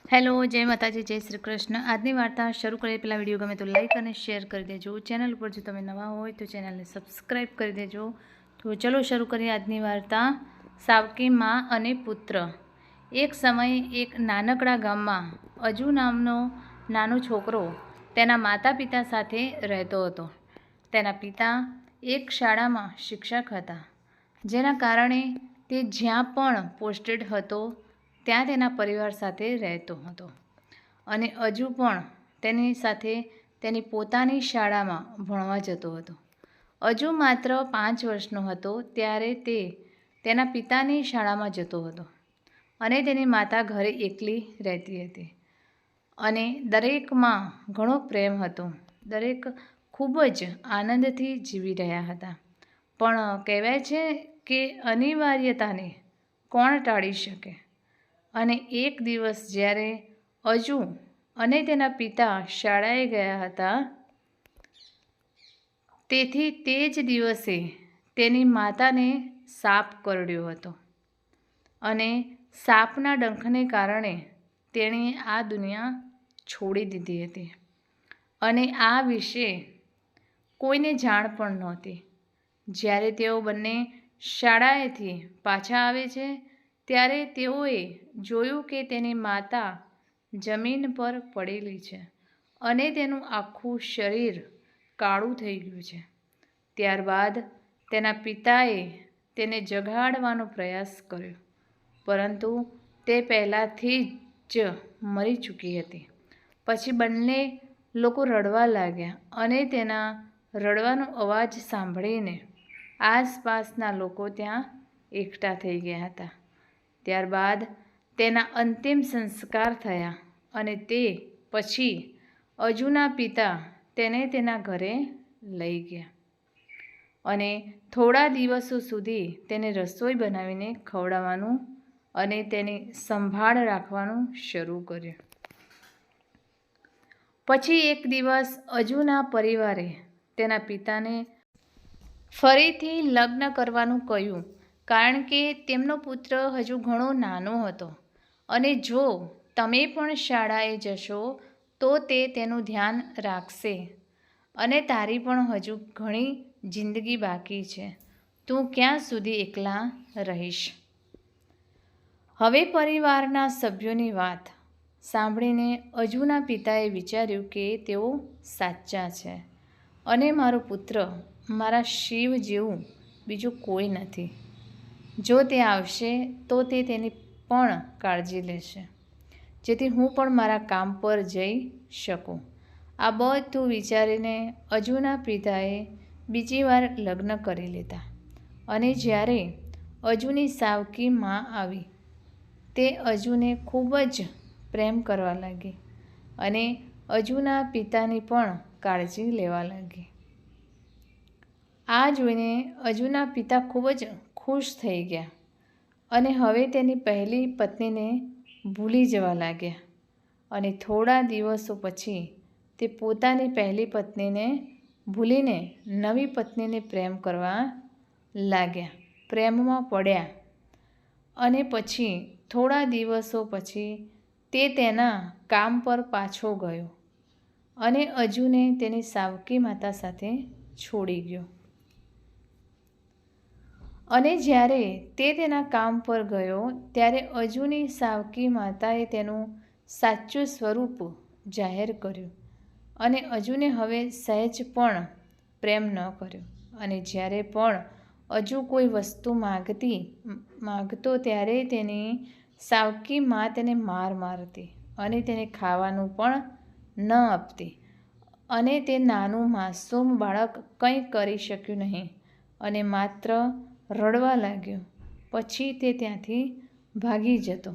Hello, જય માતાજી, જય શ્રી કૃષ્ણ। આજની વાર્તા શરૂ કરીએ પહેલાં વિડીયો ગમે તો લાઈક અને શેર કરી દેજો। ચેનલ ઉપર જો તમે નવા હોય તો ચેનલને સબસ્ક્રાઈબ કરી દેજો। તો ચલો શરૂ કરીએ આજની વાર્તા। સાવકી માં અને પુત્ર। એક સમયે એક નાનકડા ગામમાં અજુ નામનો નાનો છોકરો તેના માતા પિતા સાથે રહેતો હતો। તેના પિતા એક શાળામાં શિક્ષક હતા, જેના કારણે તે જ્યાં પણ પોસ્ટેડ હતો ત્યાં તેના પરિવાર સાથે રહેતો હતો અને અજુ પણ તેની સાથે તેની પોતાની શાળામાં ભણવા જતો હતો। અજુ માત્ર 5 વર્ષનો હતો ત્યારે તે તેના પિતાની શાળામાં જતો હતો અને તેની માતા ઘરે એકલી રહેતી હતી અને દરેકમાં ઘણો પ્રેમ હતો। દરેક ખૂબ જ આનંદથી જીવી રહ્યા હતા, પણ કહેવાય છે કે અનિવાર્યતાને કોણ ટાળી શકે। અને એક દિવસ જ્યારે અજુ અને તેના પિતા શાળાએ ગયા હતા, તેથી તે જ દિવસે તેની માતાને સાપ કરડ્યો હતો અને સાપના ડંખને કારણે તેણે આ દુનિયા છોડી દીધી હતી અને આ વિશે કોઈને જાણ પણ નહોતી। જ્યારે તેઓ બંને શાળાએથી પાછા આવે છે ત્યારે તેઓએ જોયું કે તેની માતા જમીન પર પડેલી છે અને તેનું આખું શરીર કાળું થઈ ગયું છે। ત્યારબાદ તેના પિતાએ તેને જગાડવાનો પ્રયાસ કર્યો, પરંતુ તે પહેલાંથી જ મરી ચૂકી હતી। પછી બંને લોકો રડવા લાગ્યા અને તેના રડવાનો અવાજ સાંભળીને આસપાસના લોકો ત્યાં એકઠા થઈ ગયા હતા। ત્યારબાદ તેના અંતિમ સંસ્કાર થયા અને તે પછી અજુના પિતા તેને તેના ઘરે લઈ ગયા અને થોડા દિવસો સુધી તેને રસોઈ બનાવીને ખવડાવવાનું અને તેની સંભાળ રાખવાનું શરૂ કર્યું। પછી એક દિવસ અજુના પરિવારે તેના પિતાને ફરીથી લગ્ન કરવાનું કહ્યું, કારણ કે તેમનો પુત્ર હજુ ઘણો નાનો હતો અને જો તમે પણ શાળાએ જશો તો તે તેનું ધ્યાન રાખશે અને તારી પણ હજુ ઘણી જિંદગી બાકી છે, તું ક્યાં સુધી એકલા રહીશ। હવે પરિવારના સભ્યોની વાત સાંભળીને અજુના પિતાએ વિચાર્યું કે તેઓ સાચા છે અને મારો પુત્ર મારા શિવ જેવું બીજું કોઈ નથી। જો તે આવશે તો તે તેની પણ કાળજી લેશે, જેથી હું પણ મારા કામ પર જઈ શકું। આ બધું વિચારીને અજુના પિતાએ બીજી વાર લગ્ન કરી લીધા અને જ્યારે અજુની સાવકી માં આવી, તે અજુને ખૂબ જ પ્રેમ કરવા લાગી અને અજુના પિતાની પણ કાળજી લેવા લાગી। આ જોઈને અજુના પિતા ખૂબ જ ખુશ થઈ ગયા અને હવે તેની પહેલી પત્નીને ભૂલી જવા લાગ્યા અને થોડા દિવસો પછી તે પોતાની પહેલી પત્નીને ભૂલીને નવી પત્નીને પ્રેમ કરવા લાગ્યા, પ્રેમમાં પડ્યા। અને પછી થોડા દિવસો પછી તે તેના કામ પર પાછો ગયો અને અજુને તેની સાવકી માતા સાથે છોડી ગયો। અને જ્યારે તે તેના કામ પર ગયો ત્યારે અજુની સાવકી માતાએ તેનું સાચું સ્વરૂપ જાહેર કર્યું અને અજુને હવે સહેજ પણ પ્રેમ ન કર્યો અને જ્યારે પણ અજુ કોઈ વસ્તુ માગતો ત્યારે તેની સાવકી માં તેને માર મારતી અને તેને ખાવાનું પણ ન આપતી અને તે નાનું માસૂમ બાળક કંઈ કરી શક્યું નહીં અને માત્ર રડવા લાગ્યો। પછી તે ત્યાંથી ભાગી જતો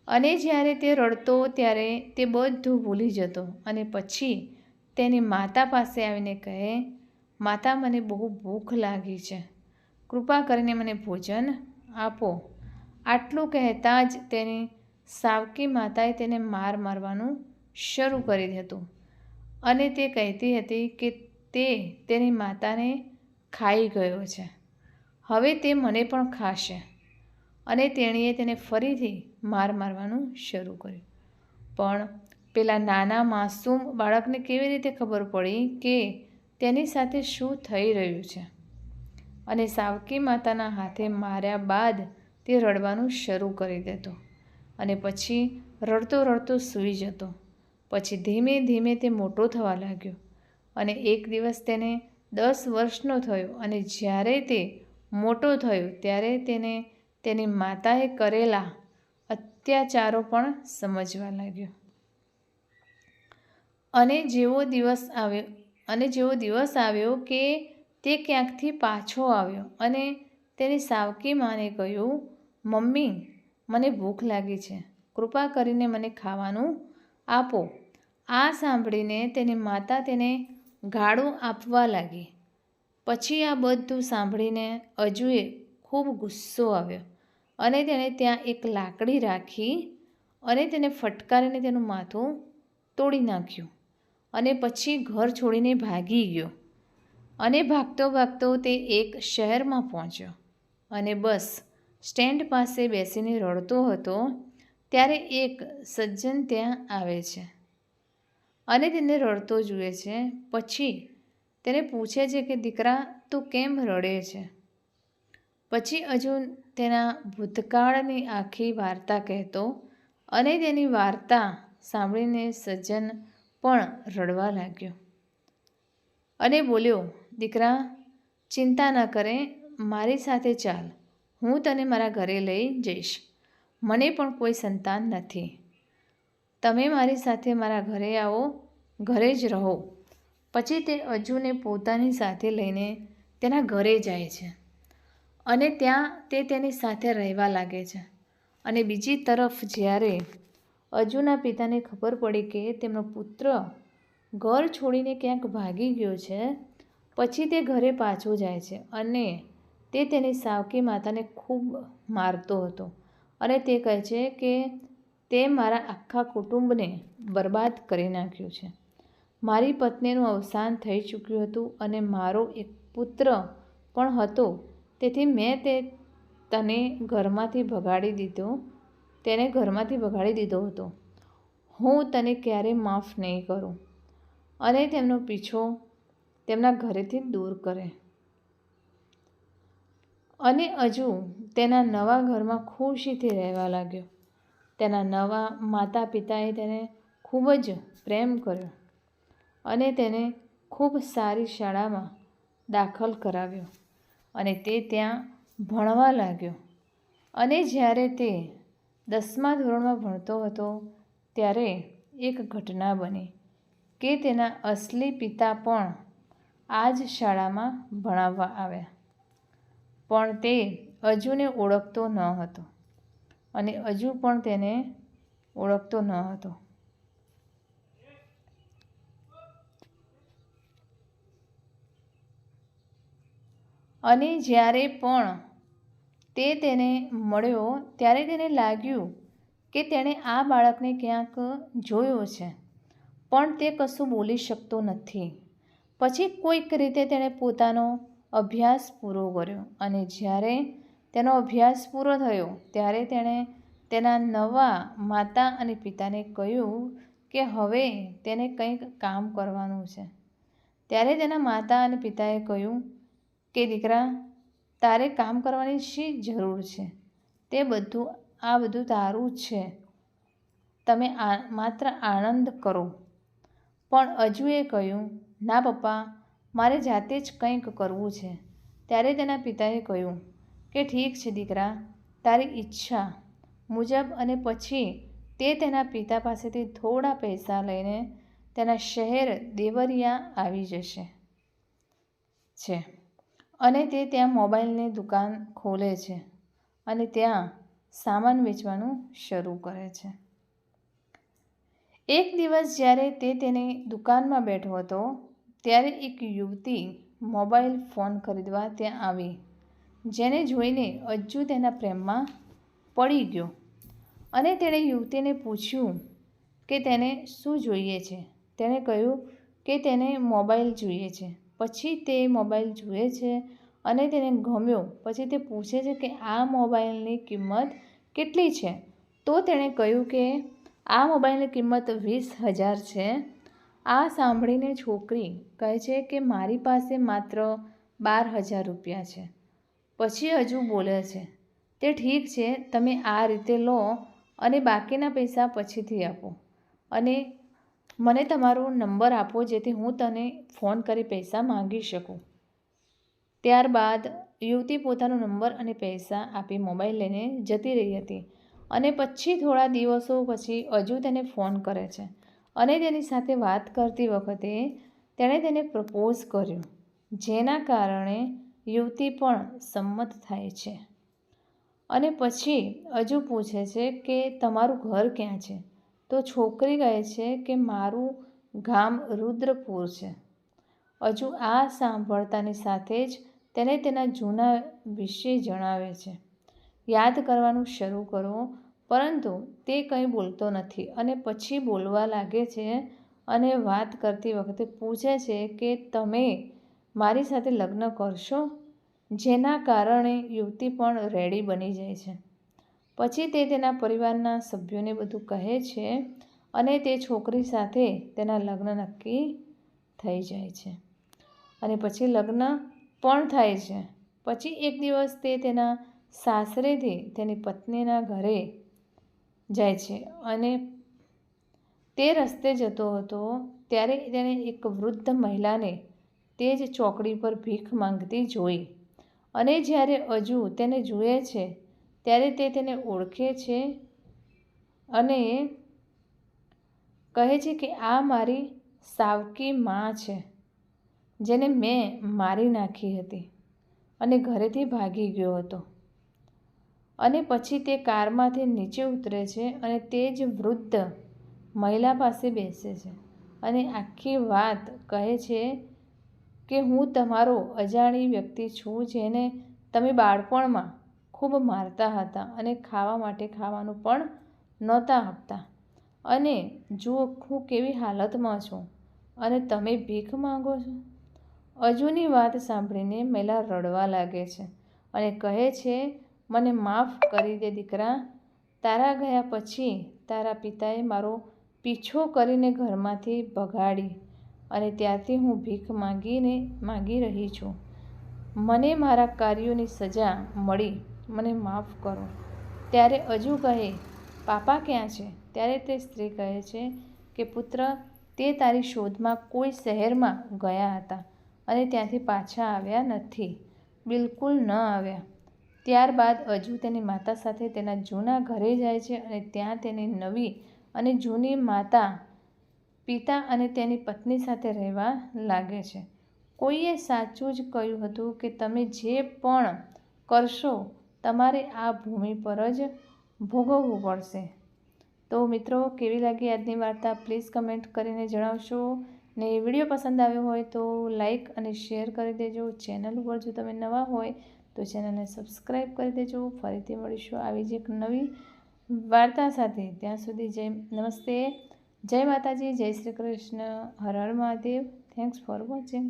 અને જ્યારે તે રડતો ત્યારે તે બધું ભૂલી જતો અને પછી તેની માતા પાસે આવીને કહે, માતા, મને બહુ ભૂખ લાગી છે, કૃપા કરીને મને ભોજન આપો। આટલું કહેતાં જ તેની સાવકી માતાએ તેને મારવાનું શરૂ કરી દીધું અને તે કહેતી હતી કે તે તેની માતાને ખાઈ ગયો છે, હવે તે મને પણ ખાશે અને તેણીએ તેને ફરીથી મારવાનું શરૂ કર્યું પણ પેલા નાના માસૂમ બાળકને કેવી રીતે ખબર પડી કે તેની સાથે શું થઈ રહ્યું છે? અને સાવકી માતાના હાથે માર્યા બાદ તે રડવાનું શરૂ કરી દેતો અને પછી રડતો રડતો સૂઈ જતો. પછી ધીમે ધીમે તે મોટો થવા લાગ્યો અને એક દિવસ તેને 10 વર્ષનો થયો અને જ્યારે તે મોટો થયો ત્યારે તેને તેની માતાએ કરેલા અત્યાચારો પણ સમજવા લાગ્યો. અને જેવો દિવસ આવ્યો કે તે ક્યાંકથી પાછો આવ્યો અને તેની સાવકી માને કહ્યું, મમ્મી, મને ભૂખ લાગી છે, કૃપા કરીને મને ખાવાનું આપો. આ સાંભળીને તેની માતા તેને ગાળો આપવા લાગી. પછી આ બધું સાંભળીને અજુએ ખૂબ ગુસ્સો આવ્યો અને તેણે ત્યાં એક લાકડી રાખી અને તેને ફટકારીને તેનું માથું તોડી નાખ્યું અને પછી ઘર છોડીને ભાગી ગયો. અને ભાગતો ભાગતો તે એક શહેરમાં પહોંચ્યો અને બસ સ્ટેન્ડ પાસે બેસીને રડતો હતો ત્યારે એક સજ્જન ત્યાં આવે છે અને તેને રડતો જુએ છે. પછી તેને પૂછે છે કે દીકરા, તું કેમ રડે છે? પછી હજુ તેના ભૂતકાળની આખી વાર્તા કહેતો અને તેની વાર્તા સાંભળીને સજ્જન પણ રડવા લાગ્યો અને બોલ્યો, દીકરા, ચિંતા ન કરે, મારી સાથે ચાલ, હું તને મારા ઘરે લઈ જઈશ. મને પણ કોઈ સંતાન નથી. તમે મારી સાથે મારા ઘરે આવો, ઘરે જ રહો. પછી તે અજુને પોતાની સાથે લઈને તેના ઘરે જાય છે અને ત્યાં તે તેની સાથે રહેવા લાગે છે. અને બીજી તરફ જ્યારે અજુના પિતાને ખબર પડી કે તેમનો પુત્ર ઘર છોડીને ક્યાંક ભાગી ગયો છે, પછી તે ઘરે પાછો જાય છે અને તે તેની સાવકી માતાને ખૂબ મારતો હતો અને તે કહે છે કે તે મારા આખા કુટુંબને બરબાદ કરી નાખ્યું છે. મારી પત્નીનું અવસાન થઈ ચૂક્યું હતું અને મારો એક પુત્ર પણ હતો, તેથી મેં તેને ઘરમાંથી ભગાડી દીધો હતો. હું તને ક્યારેય માફ નહીં કરું અને તેમનો પીછો તેમના ઘરેથી દૂર કરે. અને અજુ તેના નવા ઘરમાં ખુશીથી રહેવા લાગ્યો. તેના નવા માતા પિતાએ તેને ખૂબ જ પ્રેમ કર્યો અને તેને ખૂબ સારી શાળામાં દાખલ કરાવ્યો અને તે ત્યાં ભણવા લાગ્યો. અને જ્યારે તે 10મા ધોરણમાં ભણતો હતો ત્યારે એક ઘટના બની કે તેના અસલી પિતા પણ આ જ શાળામાં ભણાવવા આવ્યા. પણ તે અજુને ઓળખતો ન હતો અને અજુ પણ તેને ઓળખતો ન હતો. અને જ્યારે પણ તે તેને મળ્યો ત્યારે તેને લાગ્યું કે તેણે આ બાળકને ક્યાંક જોયો છે, પણ તે કશું બોલી શકતો નથી. પછી કોઈક રીતે તેણે પોતાનો અભ્યાસ પૂરો કર્યો અને જ્યારે તેનો અભ્યાસ પૂરો થયો ત્યારે તેણે તેના નવા માતા અને પિતાને કહ્યું કે હવે તેને કંઈક કામ કરવાનું છે. ત્યારે તેના માતા અને પિતાએ કહ્યું કે દીકરા, તારે કામ કરવાની શી જરૂર છે? આ બધું તારું છે, તમે માત્ર આનંદ કરો. પણ અજુએ કહ્યું, ના પપ્પા, મારે જાતે જ કંઈક કરવું છે. ત્યારે તેના પિતાએ કહ્યું કે ઠીક છે દીકરા, તારી ઈચ્છા મુજબ. અને પછી તે તેના પિતા પાસેથી થોડા પૈસા લઈને તેના શહેર દેવરિયા આવી જશે છે અને તે ત્યાં મોબાઈલની દુકાન ખોલે છે અને ત્યાં સામાન વેચવાનું શરૂ કરે છે. એક દિવસ જ્યારે તે તેની દુકાનમાં બેઠો હતો ત્યારે એક યુવતી મોબાઈલ ફોન ખરીદવા ત્યાં આવી, જેને જોઈને અજ્જુ તેના પ્રેમમાં પડી ગયો અને તેણે યુવતીને પૂછ્યું કે તેને શું જોઈએ છે. તેણે કહ્યું કે તેને મોબાઈલ જોઈએ છે. પછી તે મોબાઈલ જુએ છે અને તેને ગમ્યો. પછી તે પૂછે છે કે આ મોબાઈલની કિંમત કેટલી છે? તો તેણે કહ્યું કે આ મોબાઈલની કિંમત 20,000 છે. આ સાંભળીને છોકરી કહે છે કે મારી પાસે માત્ર 12,000 રૂપિયા છે. પછી અજુ બોલે છે, તે ઠીક છે, તમે આ રીતે લો અને બાકીના પૈસા પછીથી આપો અને મને તમારો નંબર આપો જેથી હું તને ફોન કરી પૈસા માંગી શકું. ત્યારબાદ યુવતી પોતાનો નંબર અને પૈસા આપી મોબાઈલ લઈને જતી રહી હતી અને પછી થોડા દિવસો પછી અજુ તેને ફોન કરે છે અને તેની સાથે વાત કરતી વખતે તેણે તેને પ્રપોઝ કર્યું, જેના કારણે યુવતી પણ સંમત થાય છે. અને પછી અજુ પૂછે છે કે તમારું ઘર ક્યાં છે? તો છોકરી કહે છે કે મારું ગામ રુદ્રપુર છે. અજુ આ સાંભળતાની સાથે જ તેને તેના જૂના વિશે જણાવે છે. યાદ કરવાનું શરૂ કરો, પરંતુ તે કંઈ બોલતો નથી અને પછી બોલવા લાગે છે અને વાત કરતી વખતે પૂછે છે કે તમે મારી સાથે લગ્ન કરશો? જેના કારણે યુવતી પણ રેડી બની જાય છે. પછી તે તેના પરિવારના સભ્યોને બધું કહે છે અને તે છોકરી સાથે તેના લગ્ન નક્કી થઈ જાય છે અને પછી લગ્ન પણ થાય છે. પછી એક દિવસ તે તેના સાસરેથી તેની પત્નીના ઘરે જાય છે અને તે રસ્તે જતો હતો ત્યારે તેણે એક વૃદ્ધ મહિલાને તે જ ચોકડી પર ભીખ માંગતી જોઈ અને જ્યારે અજુ તેને જુએ છે ત્યારે તે તેને ઓળખે છે અને કહે છે કે આ મારી સાવકી માં છે, જેને મેં મારી નાખી હતી અને ઘરેથી ભાગી ગયો હતો. અને પછી તે કારમાંથી નીચે ઉતરે છે અને તે જ વૃદ્ધ મહિલા પાસે બેસે છે અને આખી વાત કહે છે કે હું તમારો અજાણી વ્યક્તિ છું, જેને તમે બાળપણમાં ખૂબ મારતા હતા અને ખાવા માટે ખાવાનું પણ નહોતા આપતા અને જુઓ હું કેવી હાલતમાં છું અને તમે ભીખ માંગો છો. અજુની વાત સાંભળીને મહિલા રડવા લાગે છે અને કહે છે, મને માફ કરી દે દીકરા, તારા ગયા પછી તારા પિતાએ મારો પીછો કરીને ઘરમાંથી ભગાડી અને ત્યારથી હું ભીખ માંગી રહી છું. મને મારા કાર્યોની સજા મળી, મને માફ કરો. ત્યારે અજુ કહે, પાપા ક્યાં છે? ત્યારે તે સ્ત્રી કહે છે કે પુત્ર, તે તારી શોધમાં કોઈ શહેરમાં ગયા હતા અને ત્યાંથી પાછા આવ્યા નથી, બિલકુલ ન આવ્યા. ત્યારબાદ અજુ તેની માતા સાથે તેના જૂના ઘરે જાય છે અને ત્યાં તેની નવી અને જૂની માતા, પિતા અને તેની પત્ની સાથે રહેવા લાગે છે. કોઈએ સાચું જ કહ્યું હતું કે તમે જે પણ કરશો તમારે આ ભૂમિ પર જ ભોગવવું પડશે. તો મિત્રો, કેવી લાગી આજની વાર્તા પ્લીઝ કમેન્ટ કરીને જણાવશો ને વિડીયો પસંદ આવ્યો હોય તો લાઈક અને શેર કરી દેજો. ચેનલ ઉપર જો તમે નવા હોય તો ચેનલને સબસ્ક્રાઈબ કરી દેજો. ફરીથી મળીશું આવી જ એક નવી વાર્તા સાથે. ત્યાં સુધી નમસ્તે, જય માતાજી, જય Shri Krishna, Har Har Mahadev. Thanks for watching.